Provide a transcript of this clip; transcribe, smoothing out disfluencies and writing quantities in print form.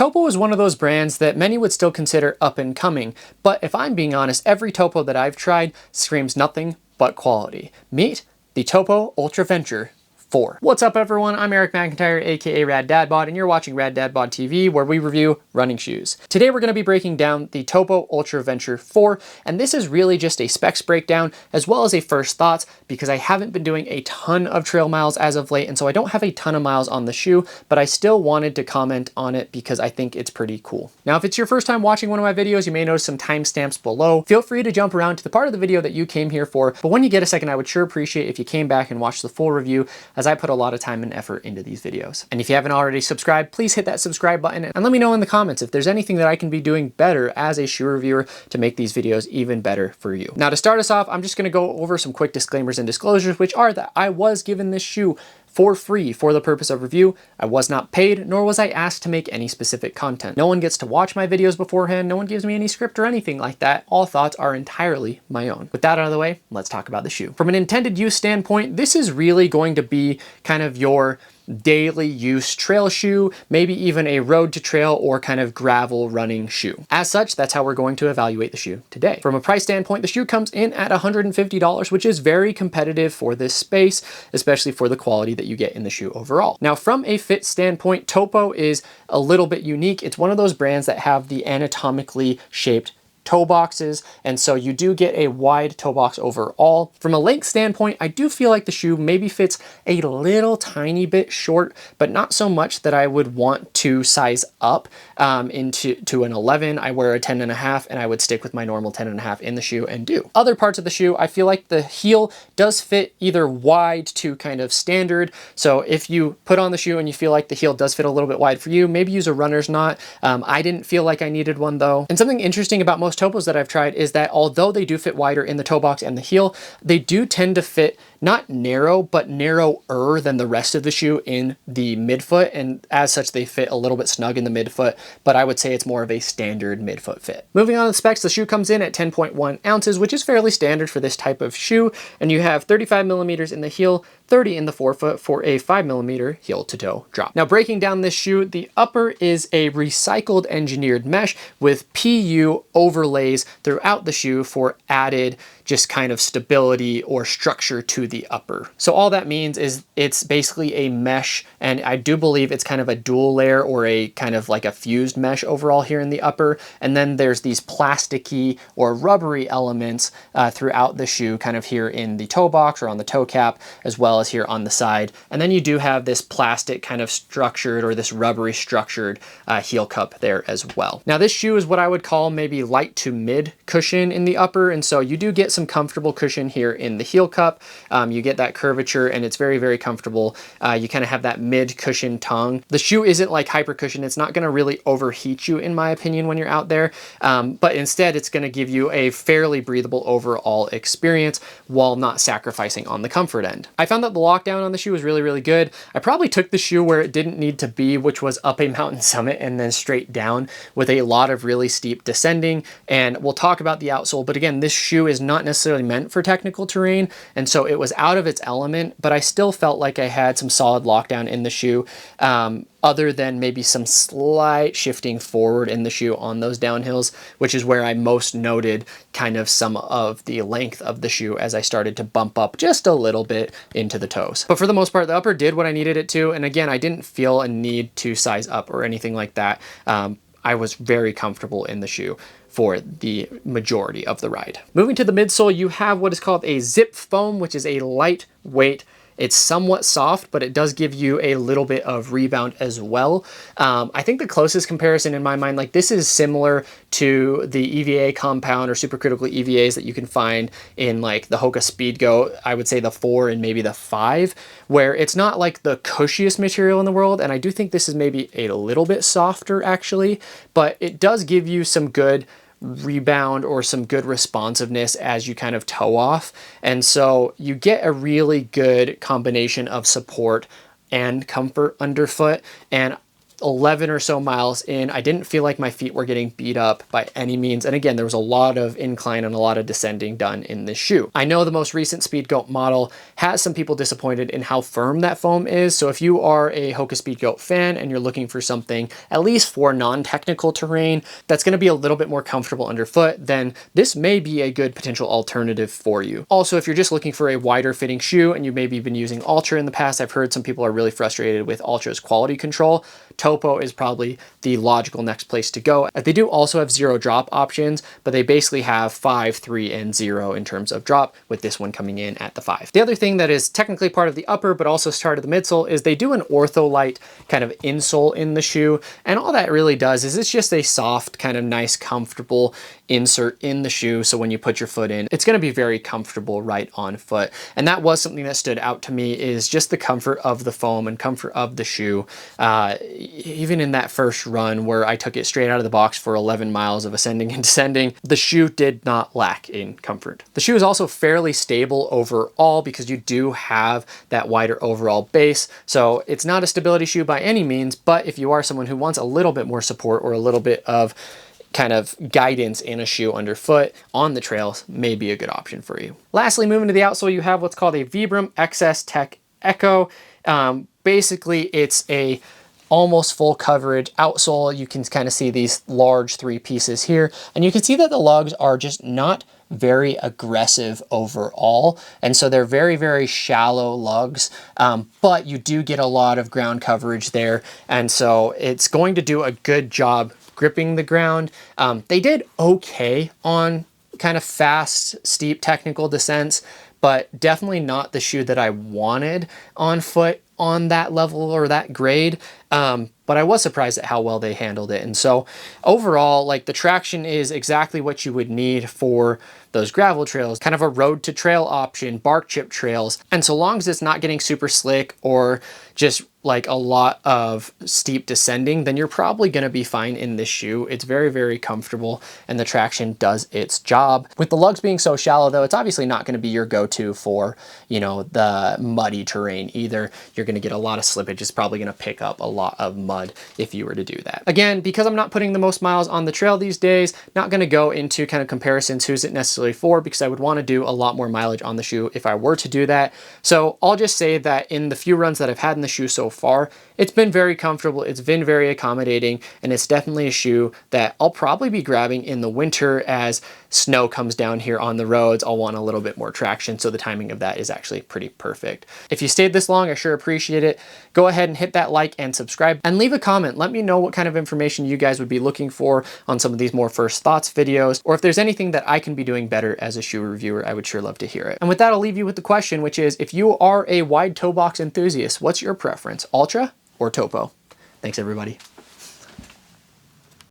Topo is one of those brands that many would still consider up and coming, but if I'm being honest, every Topo that I've tried screams nothing but quality. Meet the Topo Ultraventure 4. What's up everyone, I'm Eric McIntyre, aka Rad Dad Bod, and you're watching Rad Dad Bod TV, where we review running shoes. Today we're going to be breaking down the Topo Ultraventure 4, and this is really just a specs breakdown as well as a first thoughts, because I haven't been doing a ton of trail miles as of late, and so I don't have a ton of miles on the shoe, but I still wanted to comment on it because I think it's pretty cool. Now if it's your first time watching one of my videos, you may notice some timestamps below. Feel free to jump around to the part of the video that you came here for, but when you get a second, I would sure appreciate if you came back and watched the full review, as I put a lot of time and effort into these videos. And if you haven't already subscribed, please hit that subscribe button and let me know in the comments if there's anything that I can be doing better as a shoe reviewer to make these videos even better for you. Now to start us off, I'm just going to go over some quick disclaimers and disclosures, which are that I was given this shoe for free for the purpose of review. I was not paid, nor was I asked to make any specific content. No one gets to watch my videos beforehand, no one gives me any script or anything like that. All thoughts are entirely my own. With that out of the way, let's talk about the shoe. From an intended use standpoint, this is really going to be kind of your daily use trail shoe, maybe even a road to trail or kind of gravel running shoe. As such, that's how we're going to evaluate the shoe today. From a price standpoint, the shoe comes in at $150, which is very competitive for this space, especially for the quality that you get in the shoe overall. Now, from a fit standpoint, Topo is a little bit unique. It's one of those brands that have the anatomically shaped toe boxes, and so you do get a wide toe box overall. From a length standpoint, I do feel like the shoe maybe fits a little tiny bit short, but not so much that I would want to size up into an 11. I wear a 10.5 and I would stick with my normal 10.5 in the shoe and do. Other parts of the shoe, I feel like the heel does fit either wide to kind of standard. So if you put on the shoe and you feel like the heel does fit a little bit wide for you, maybe use a runner's knot. I didn't feel like I needed one though. And something interesting about most Topos that I've tried is that although they do fit wider in the toe box and the heel, they do tend to fit not narrow, but narrower than the rest of the shoe in the midfoot, and as such they fit a little bit snug in the midfoot, but I would say it's more of a standard midfoot fit. Moving on to the specs, the shoe comes in at 10.1 ounces, which is fairly standard for this type of shoe, and you have 35 millimeters in the heel, 30 in the forefoot for a 5mm heel to toe drop. Now breaking down this shoe, the upper is a recycled engineered mesh with PU overlays throughout the shoe for added just kind of stability or structure to the upper. So all that means is it's basically a mesh, and I do believe it's kind of a dual layer or a kind of like a fused mesh overall here in the upper. And then there's these plasticky or rubbery elements throughout the shoe, kind of here in the toe box or on the toe cap, as well as here on the side. And then you do have this plastic kind of structured or this rubbery structured heel cup there as well. Now this shoe is what I would call maybe light to mid cushion in the upper, and so you do get some comfortable cushion here in the heel cup. You get that curvature and it's very, very comfortable. You kind of have that mid cushion tongue. The shoe isn't like hyper cushion. It's not going to really overheat you in my opinion when you're out there, but instead it's going to give you a fairly breathable overall experience while not sacrificing on the comfort end. I found that the lockdown on the shoe was really, really good. I probably took the shoe where it didn't need to be, which was up a mountain summit and then straight down with a lot of really steep descending, and we'll talk about the outsole, but again, this shoe is not necessarily meant for technical terrain, and so it was out of its element, but I still felt like I had some solid lockdown in the shoe, other than maybe some slight shifting forward in the shoe on those downhills, which is where I most noted kind of some of the length of the shoe as I started to bump up just a little bit into the toes. But for the most part, the upper did what I needed it to, and again, I didn't feel a need to size up or anything like that. I was very comfortable in the shoe for the majority of the ride. Moving to the midsole, you have what is called a zip foam, which is a lightweight. It's somewhat soft, but it does give you a little bit of rebound as well. I think the closest comparison in my mind, like this is similar to the EVA compound or supercritical EVAs that you can find in like the Hoka Speedgo, I would say the 4 and maybe the 5, where it's not like the cushiest material in the world. And I do think this is maybe a little bit softer actually, but it does give you some good rebound or some good responsiveness as you kind of toe off. And so you get a really good combination of support and comfort underfoot. And 11 or so miles in, I didn't feel like my feet were getting beat up by any means. And again, there was a lot of incline and a lot of descending done in this shoe. I know the most recent Speedgoat model has some people disappointed in how firm that foam is. So if you are a Hoka Speedgoat fan and you're looking for something, at least for non-technical terrain, that's going to be a little bit more comfortable underfoot, then this may be a good potential alternative for you. Also, if you're just looking for a wider fitting shoe and you maybe been using Ultra in the past, I've heard some people are really frustrated with Ultra's quality control. Topo is probably the logical next place to go. They do also have 0 drop options, but they basically have 5, 3, and 0 in terms of drop, with this one coming in at the 5. The other thing that is technically part of the upper, but also part of the midsole, is they do an ortholite kind of insole in the shoe. And all that really does is it's just a soft, kind of nice, comfortable insert in the shoe. So when you put your foot in, it's going to be very comfortable right on foot. And that was something that stood out to me, is just the comfort of the foam and comfort of the shoe. Even in that first run where I took it straight out of the box for 11 miles of ascending and descending, the shoe did not lack in comfort. The shoe is also fairly stable overall because you do have that wider overall base. So it's not a stability shoe by any means, but if you are someone who wants a little bit more support or a little bit of kind of guidance in a shoe underfoot on the trails, may be a good option for you. Lastly, moving to the outsole, you have what's called a Vibram XS Tech Echo. Basically, it's a almost full coverage outsole. You can kind of see these large 3 pieces here, and you can see that the lugs are just not very aggressive overall, and so they're very, very shallow lugs, but you do get a lot of ground coverage there, and so it's going to do a good job gripping the ground. They did okay on kind of fast, steep technical descents, but definitely not the shoe that I wanted on foot on that level or that grade. But I was surprised at how well they handled it. And so overall, like, the traction is exactly what you would need for those gravel trails, kind of a road to trail option, bark chip trails. And so long as it's not getting super slick or just like a lot of steep descending, then you're probably going to be fine in this shoe. It's very, very comfortable and the traction does its job. With the lugs being so shallow though, it's obviously not going to be your go-to for, you know, the muddy terrain either. You're going to get a lot of slippage. It's probably going to pick up a lot of mud if you were to do that. Again, because I'm not putting the most miles on the trail these days, not going to go into kind of comparisons, who's it necessarily for, because I would want to do a lot more mileage on the shoe if I were to do that. So I'll just say that in the few runs that I've had in the shoe so far, it's been very comfortable, it's been very accommodating, and it's definitely a shoe that I'll probably be grabbing in the winter as snow comes down here on the roads. I'll want a little bit more traction, so the timing of that is actually pretty perfect. If you stayed this long, I sure appreciate it. Go ahead and hit that like and subscribe, and leave a comment. Let me know what kind of information you guys would be looking for on some of these more first thoughts videos, or if there's anything that I can be doing better as a shoe reviewer, I would sure love to hear it. And with that, I'll leave you with the question, which is, if you are a wide toe box enthusiast, what's your preference, Ultra or Topo? Thanks, everybody.